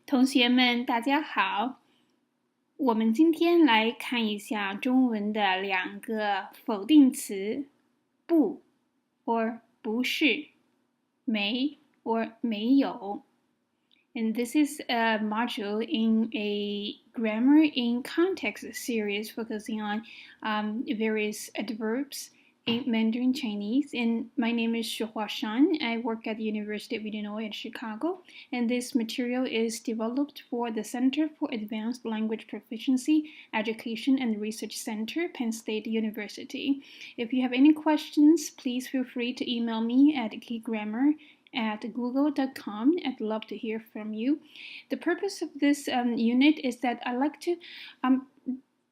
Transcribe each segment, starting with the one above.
同学们，大家好。我们今天来看一下中文的两个否定词，不 or 不是，没 or 没有。And this is a module in a grammar in context series focusing on various adverbs in Mandarin Chinese. And my name is Shuhua Shan. I work at the University of Illinois at Chicago. And this material is developed for the Center for Advanced Language Proficiency, Education and Research Center, Penn State University. If you have any questions, please feel free to email me at geekgrammar@google.com. I'd love to hear from you. The purpose of this unit is that I like to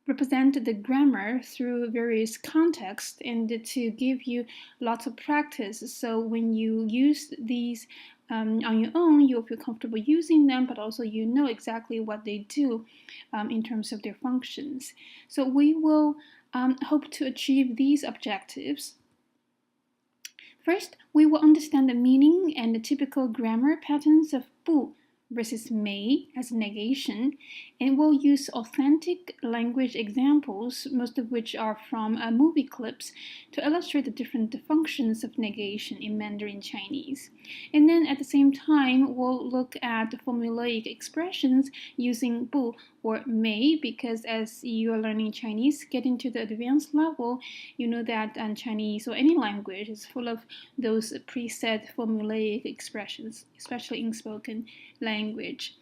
represent the grammar through various contexts and to give you lots of practice. So when you use these on your own, you'll feel comfortable using them, but also you know exactly what they do in terms of their functions. So we will hope to achieve these objectives. First, we will understand the meaning and the typical grammar patterns of 不 versus 没 as negation, and we'll use authentic language examples, most of which are from movie clips, to illustrate the different functions of negation in Mandarin Chinese. And then at the same time, we'll look at formulaic expressions using 不 or 没, because as you are learning Chinese, getting to the advanced level, you know that Chinese or any language is full of those preset formulaic expressions, especially in spoken language.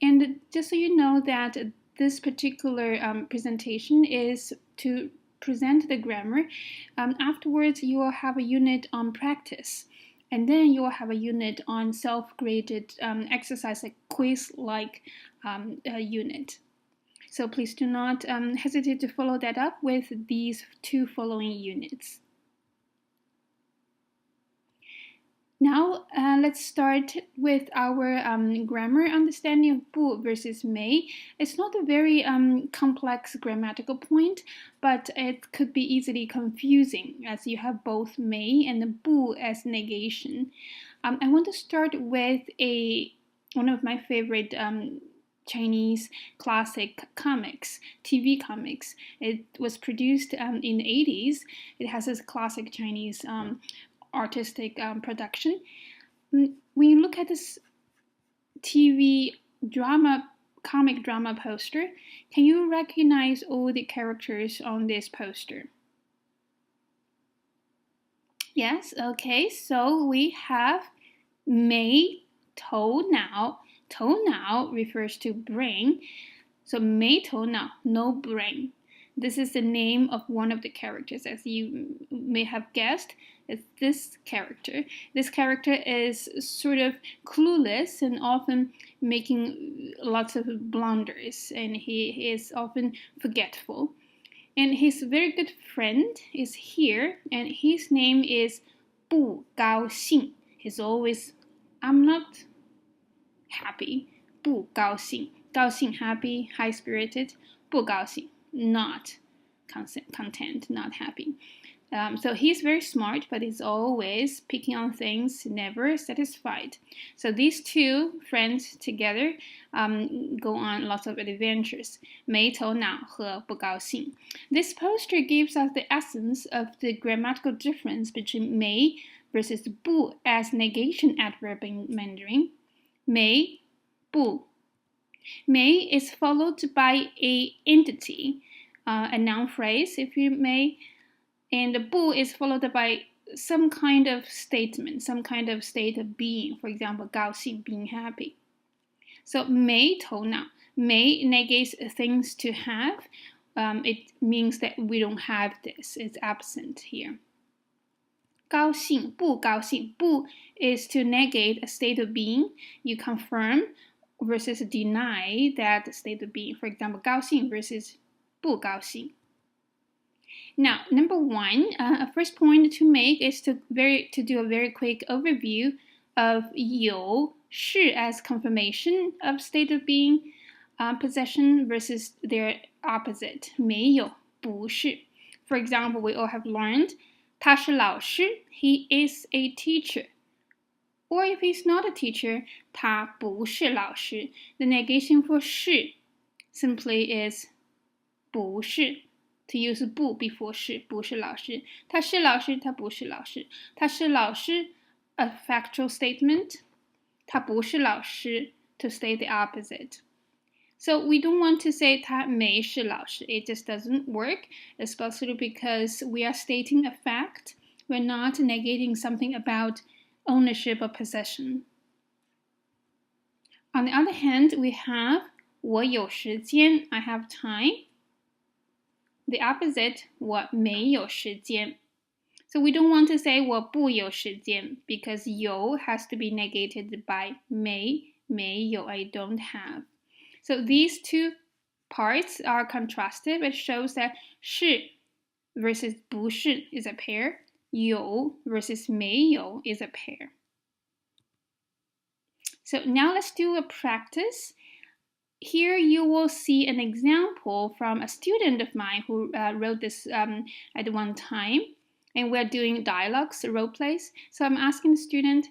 And just so you know that this particular presentation is to present the grammar. Afterwards, you will have a unit on practice. And then you will have a unit on self-graded exercise, like quiz-like unit. So please do not hesitate to follow that up with these two following units. Now, let's start with our grammar understanding of 不 versus 没. It's not a very complex grammatical point, but it could be easily confusing as you have both 没 and 不 as negation. I want to start with one of my favorite Chinese classic comics, TV comics. It was produced in the 80s. It has this classic Chinese artistic production. When you look at this TV comic drama poster, can you recognize all the characters on this poster? Yes, okay, so we have 没头脑. 头脑 refers to brain. So 没头脑, no brain. This is the name of one of the characters. As you may have guessed, it's this character. This character is sort of clueless and often making lots of blunders, and he is often forgetful. And his very good friend is here, and his name is 不高兴. He's always, I'm not happy. 不高兴. 高兴, happy, high-spirited. 不高兴. Not content, not happy. So he's very smart, but he's always picking on things, never satisfied. So these two friends together go on lots of adventures. 没头脑和不高兴. This poster gives us the essence of the grammatical difference between 没 versus 不 as negation adverb in Mandarin. 没, 不. 没 is followed by a entity, a noun phrase, if you may, and 不 is followed by some kind of statement, some kind of state of being. For example, 高兴, being happy. So 没头脑, 没 negates things to have. It means that we don't have this. It's absent here. 高兴, 不高兴, 不 is to negate a state of being. You confirm versus deny that state of being. For example, 高兴 versus 不高兴. Now, number one, a first point to make is to do a very quick overview of 有, 是 as confirmation of state of being, possession versus their opposite, 没有, 不是. For example, we all have learned 他是老师, he is a teacher. Or if he's not a teacher, 他不是老师. The negation for 是 simply is 不是. To use 不 before 是不是老师. 他是老师，他不是老师。他是老师 a factual statement. 他不是老师 to state the opposite. So we don't want to say 他没是老师. It just doesn't work, especially because we are stating a fact. We're not negating something about ownership or possession. On the other hand, we have 我有时间, I have time. The opposite, 我没有时间. So we don't want to say 我不有时间 because 有 has to be negated by 没有, I don't have. So these two parts are contrastive. It shows that 是 versus 不是 is a pair. 有 versus 没有 is a pair. So now let's do a practice. Here you will see an example from a student of mine who wrote this at one time. And we're doing dialogues, role plays. So I'm asking the student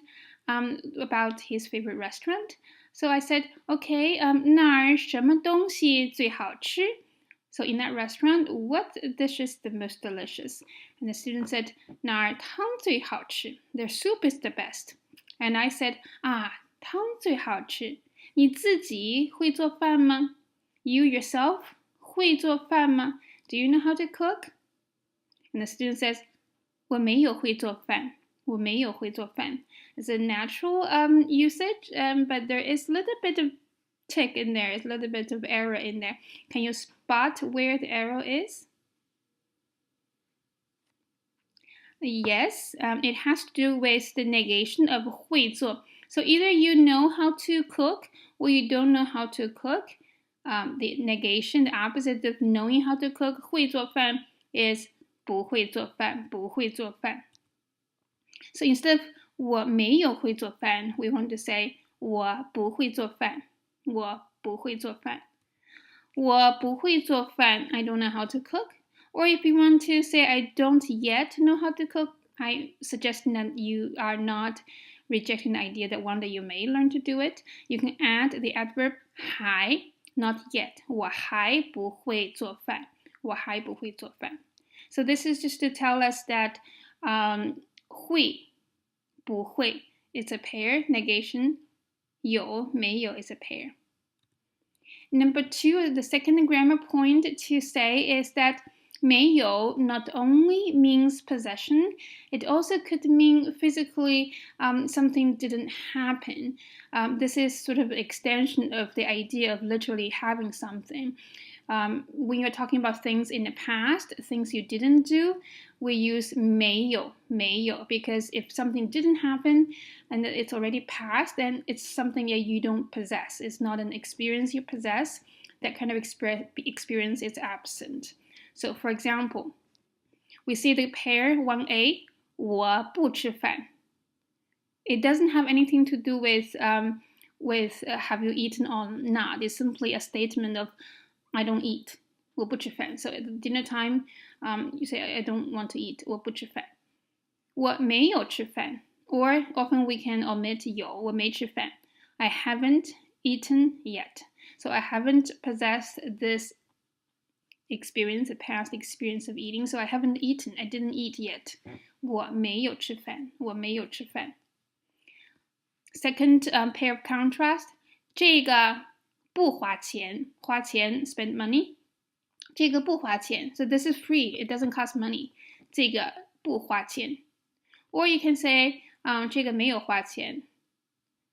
about his favorite restaurant. So I said, okay, 哪儿什么东西最好吃? So in that restaurant, what dish is the most delicious? And the student said, 哪儿汤最好吃? Their soup is the best. And I said, 汤最好吃. 你自己会做饭吗? You yourself 会做饭吗? Do you know how to cook? And the student says, 我没有会做饭. 我没有会做饭. It's a natural usage, but there is a little bit of tick in there. It's a little bit of error in there. Can you spot where the error is? Yes, it has to do with the negation of 会做. So either you know how to cook or you don't know how to cook. The negation, the opposite of knowing how to cook, 会做饭 is 不会做饭, 不会做饭. So instead of 我没有会做饭, we want to say 我不会做饭,我不会做饭. 我不会做饭, I don't know how to cook. Or if you want to say I don't yet know how to cook, I suggest that you are not rejecting the idea that one day you may learn to do it. You can add the adverb 还, not yet. 我还不会做饭,我还不会做饭. So this is just to tell us that 会不会 is a pair, negation 有没有 is a pair. Number 2, the second grammar point to say is that 没有 not only means possession, it also could mean physically something didn't happen. This is sort of an extension of the idea of literally having something. When you're talking about things in the past, things you didn't do, we use 没有 because if something didn't happen and it's already past, then it's something that you don't possess. It's not an experience you possess. That kind of experience is absent. So for example, we see the pair 1A, 我不吃饭. It doesn't have anything to do with have you eaten or not. It's simply a statement of I don't eat. 我不吃饭. So at dinner time, you say I don't want to eat. 我不吃饭. 我没有吃饭. Or often we can omit 有. 我没吃饭. I haven't eaten yet. So I haven't possessed this experience, a past experience of eating. So I haven't eaten. I didn't eat yet. 我没有吃饭. 我没有吃饭. Second pair of contrast. 这个不花钱. 花钱 spend money. 这个不花钱. So this is free. It doesn't cost money. 这个不花钱. Or you can say 这个没有花钱.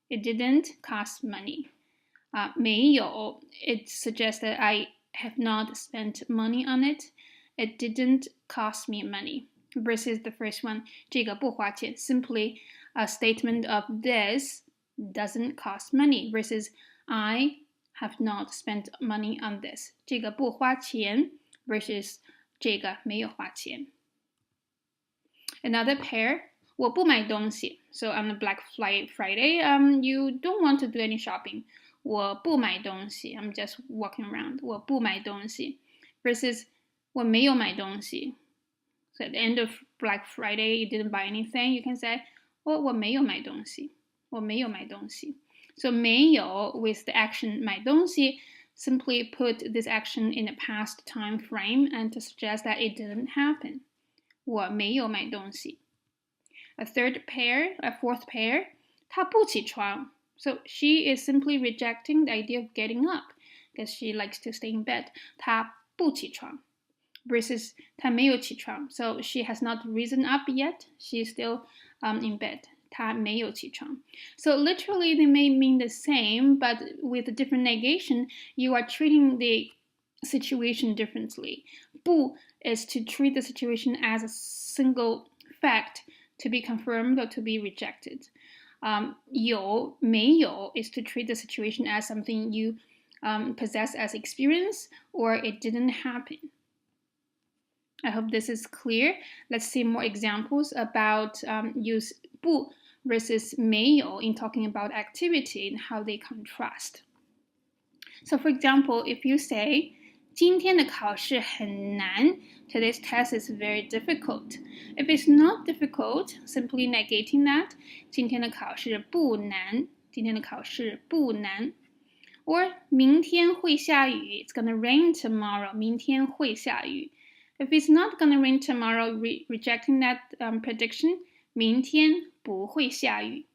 It didn't cost money. 没有, it suggests that I have not spent money on it. It didn't cost me money. Versus the first one, 这个不花钱, simply a statement of this doesn't cost money. Versus I have not spent money on this. 这个不花钱 versus 这个没有花钱. Another pair, 我不买东西. So on the Black Friday, you don't want to do any shopping. 我不买东西. I'm just walking around. 我不买东西. Versus 我没有买东西. So at the end of Black Friday, you didn't buy anything. You can say, 我没有买东西.我没有买东西。So 没有 with the action 买东西 simply put this action in a past time frame and to suggest that it didn't happen. 我没有买东西。A fourth pair, 她不起床。So she is simply rejecting the idea of getting up because she likes to stay in bed. 她不起床 versus 她没有起床. So she has not risen up yet. She is still in bed. 她没有起床. So literally they may mean the same, but with a different negation, you are treating the situation differently. 不 is to treat the situation as a single fact to be confirmed or to be rejected. 有没有 is to treat the situation as something you possess as experience or it didn't happen. I hope this is clear. Let's see more examples about use 不 versus 没有 in talking about activity and how they contrast. So for example, if you say 今天的考试很难 Today's test is very difficult. If it's not difficult, simply negating that 今天的考试不难今天的考试不难 Or 明天会下雨 It's gonna rain tomorrow. 明天会下雨 If it's not gonna rain tomorrow, rejecting that prediction 明天不会下雨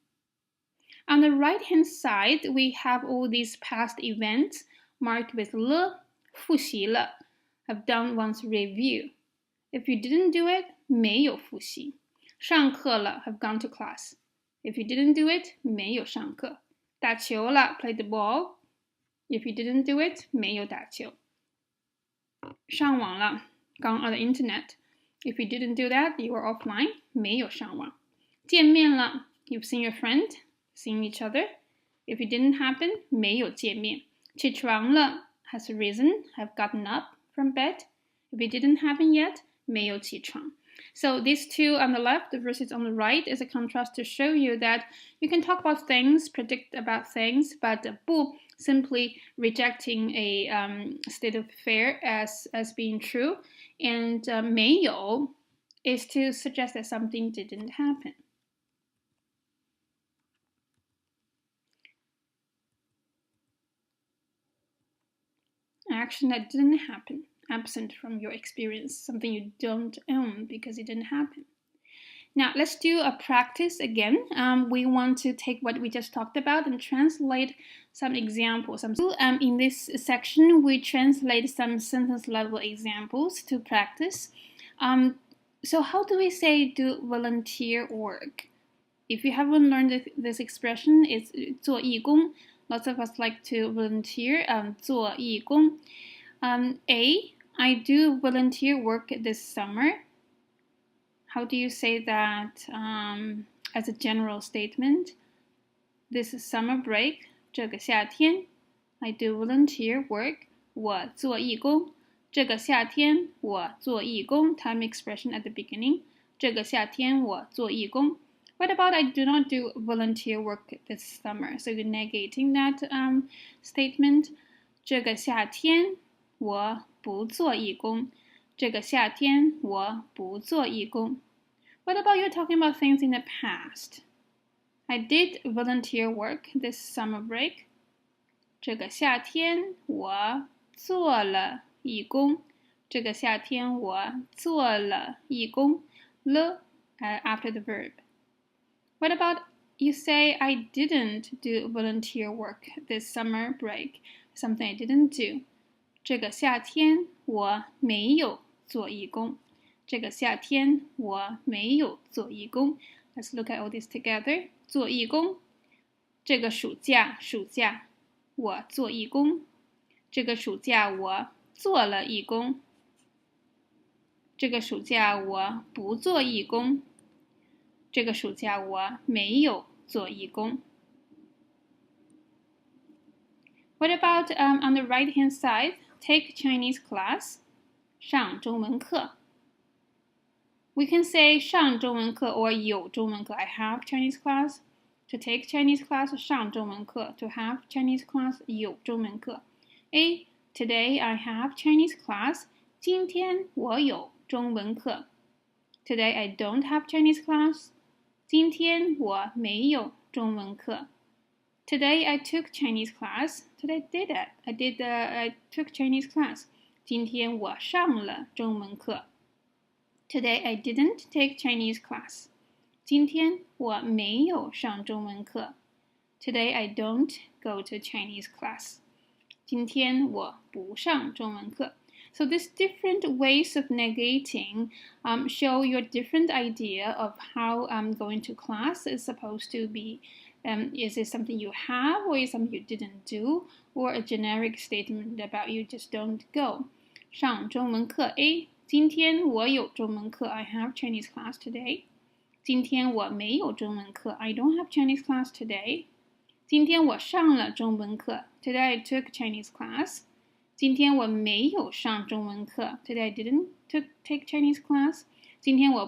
On the right-hand side, we have all these past events marked with 了复习了 have done one's review. If you didn't do it, 没有复习。上课了 have gone to class. If you didn't do it, 没有上课。打球了 play the ball. If you didn't do it, 没有打球。上网了 gone on the internet. If you didn't do that, you were offline. 没有上网。见面了 you've seen your friend, seen each other. If it didn't happen, 没有见面。起床了has risen, have gotten up from bed. If it didn't happen yet, 没有起床. So these two on the left versus on the right is a contrast to show you that you can talk about things, predict about things, but 不 simply rejecting a state of affair as being true, and 没有 is to suggest that something didn't happen. Action that didn't happen, absent from your experience, something you don't own because it didn't happen. Now let's do a practice again. We want to take what we just talked about and translate some examples. In this section, we translate some sentence level examples to practice. So how do we say do volunteer work? If you haven't learned this expression, it's 做义工. Lots of us like to volunteer, 做义工. I do volunteer work this summer. How do you say that as a general statement? This summer break, 这个夏天, I do volunteer work, 我做义工. 这个夏天我做义工, time expression at the beginning. 这个夏天我做义工. What about I do not do volunteer work this summer? So you're negating that statement. 这个夏天我不做义工。这个夏天我不做义工。What about you talking about things in the past? I did volunteer work this summer break. 这个夏天我做了义工。这个夏天我做了义工。了 after the verb. What about you say I didn't do volunteer work this summer break? Something I didn't do. 这个夏天我没有做义工。这个夏天我没有做义工。Let's look at all this together. 做义工。这个暑假我做义工。这个暑假我做了义工。这个暑假我不做义工。这个暑假我没有做义工。What about on the right-hand side? Take Chinese class. 上中文课。We can say 上中文课 or 有中文课。I have Chinese class. To take Chinese class, 上中文课。To have Chinese class, 有中文课。A. Today I have Chinese class. 今天我有中文课。Today I don't have Chinese class. 今天我没有中文课。Today I took Chinese class. Today I took Chinese class. 今天我上了中文课。Today I didn't take Chinese class. 今天我没有上中文課。Today I don't go to Chinese class. 今天我不上中文課。So these different ways of negating show your different idea of how going to class is supposed to be. Is it something you have, or is it something you didn't do, or a generic statement about you just don't go? 上中文課 A. 今天我有中文課 I have Chinese class today. 今天我没有中文課 I don't have Chinese class today. 今天我上了中文課 Today I took Chinese class. 今天我没有上中文課 Today I didn't take Chinese class. 今天我